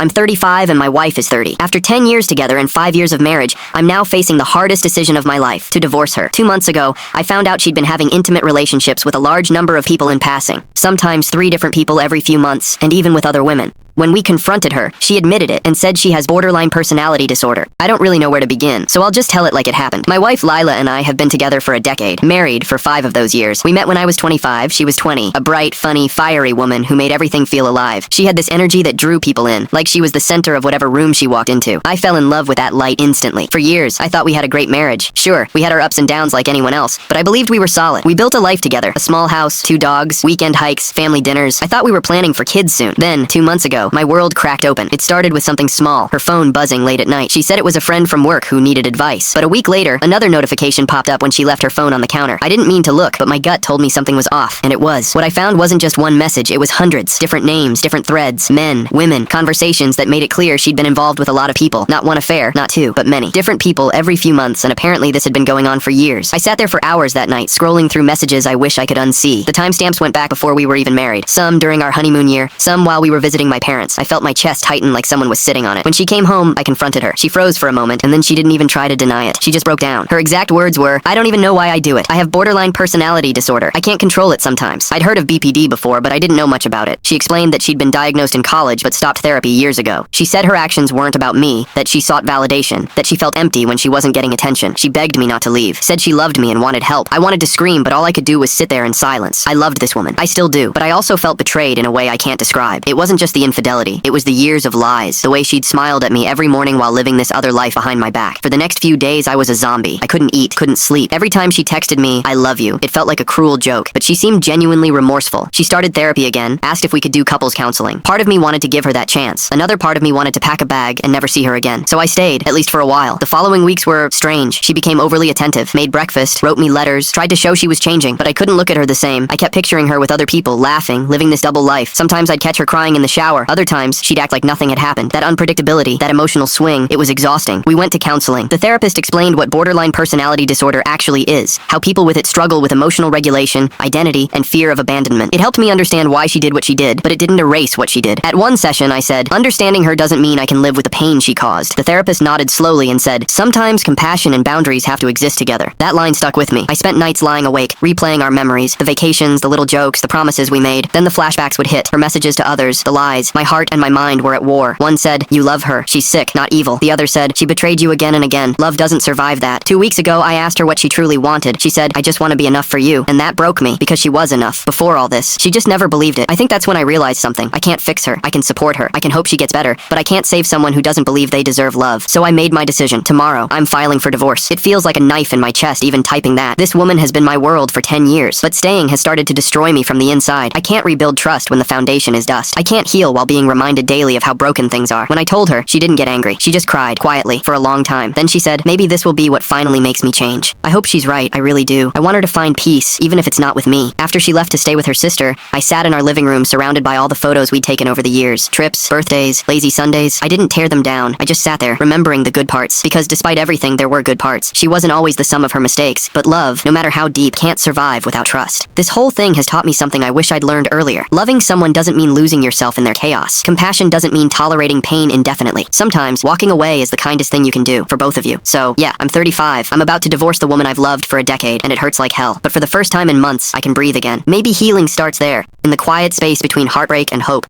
I'm 35 and my wife is 30. After 10 years together and 5 years of marriage, I'm now facing the hardest decision of my life, to divorce her. 2 months ago, I found out she'd been having intimate relationships with a large number of people in passing, sometimes 3 different people every few months, and even with other women. When we confronted her, she admitted it and said she has borderline personality disorder. I don't really know where to begin, so I'll just tell it like it happened. My wife Lila and I have been together for a decade, married for 5 of those years. We met when I was 25, she was 20, a bright, funny, fiery woman who made everything feel alive. She had this energy that drew people in, like she was the center of whatever room she walked into. I fell in love with that light instantly. For years, I thought we had a great marriage. Sure, we had our ups and downs like anyone else, but I believed we were solid. We built a life together, a small house, 2 dogs, weekend hikes, family dinners. I thought we were planning for kids soon. Then, 2 months ago, my world cracked open. It started with something small, her phone buzzing late at night. She said it was a friend from work who needed advice. But a week later, another notification popped up when she left her phone on the counter. I didn't mean to look, but my gut told me something was off, and it was. What I found wasn't just one message, it was hundreds. Different names, different threads, men, women, conversations that made it clear she'd been involved with a lot of people. Not one affair, not 2, but many. Different people every few months, and apparently this had been going on for years. I sat there for hours that night, scrolling through messages I wish I could unsee. The timestamps went back before we were even married. Some during our honeymoon year, some while we were visiting my parents. I felt my chest tighten like someone was sitting on it. When she came home, I confronted her. She froze for a moment, and then she didn't even try to deny it. She just broke down. Her exact words were, "I don't even know why I do it. I have borderline personality disorder. I can't control it sometimes." I'd heard of BPD before, but I didn't know much about it. She explained that she'd been diagnosed in college but stopped therapy years ago. She said her actions weren't about me, that she sought validation, that she felt empty when she wasn't getting attention. She begged me not to leave, said she loved me and wanted help. I wanted to scream, but all I could do was sit there in silence. I loved this woman. I still do, but I also felt betrayed in a way I can't describe. It wasn't just the infidelity. It was the years of lies, the way she'd smiled at me every morning while living this other life behind my back. For the next few days, I was a zombie. I couldn't eat, couldn't sleep. Every time she texted me, "I love you," it felt like a cruel joke, but she seemed genuinely remorseful. She started therapy again, asked if we could do couples counseling. Part of me wanted to give her that chance. Another part of me wanted to pack a bag and never see her again. So I stayed, at least for a while. The following weeks were strange. She became overly attentive, made breakfast, wrote me letters, tried to show she was changing, but I couldn't look at her the same. I kept picturing her with other people, laughing, living this double life. Sometimes I'd catch her crying in the shower. Other times, she'd act like nothing had happened. That unpredictability, that emotional swing, it was exhausting. We went to counseling. The therapist explained what borderline personality disorder actually is, how people with it struggle with emotional regulation, identity, and fear of abandonment. It helped me understand why she did what she did, but it didn't erase what she did. At one session, I said, "Understanding her doesn't mean I can live with the pain she caused." The therapist nodded slowly and said, "Sometimes compassion and boundaries have to exist together." That line stuck with me. I spent nights lying awake, replaying our memories, the vacations, the little jokes, the promises we made. Then the flashbacks would hit, her messages to others, the lies. My heart and my mind were at war. One said, "You love her. She's sick, not evil." The other said, "She betrayed you again and again. Love doesn't survive that." 2 weeks ago, I asked her what she truly wanted. She said, "I just want to be enough for you." And that broke me, because she was enough. Before all this, she just never believed it. I think that's when I realized something. I can't fix her. I can support her. I can hope she gets better, but I can't save someone who doesn't believe they deserve love. So I made my decision. Tomorrow, I'm filing for divorce. It feels like a knife in my chest, even typing that. This woman has been my world for 10 years, but staying has started to destroy me from the inside. I can't rebuild trust when the foundation is dust. I can't heal while being reminded daily of how broken things are. When I told her, she didn't get angry. She just cried, quietly, for a long time. Then she said, "Maybe this will be what finally makes me change." I hope she's right, I really do. I want her to find peace, even if it's not with me. After she left to stay with her sister, I sat in our living room surrounded by all the photos we'd taken over the years. Trips, birthdays, lazy Sundays. I didn't tear them down. I just sat there, remembering the good parts. Because despite everything, there were good parts. She wasn't always the sum of her mistakes, but love, no matter how deep, can't survive without trust. This whole thing has taught me something I wish I'd learned earlier. Loving someone doesn't mean losing yourself in their chaos. Compassion doesn't mean tolerating pain indefinitely. Sometimes, walking away is the kindest thing you can do, for both of you. So, yeah, I'm 35. I'm about to divorce the woman I've loved for a decade, and it hurts like hell. But for the first time in months, I can breathe again. Maybe healing starts there, in the quiet space between heartbreak and hope.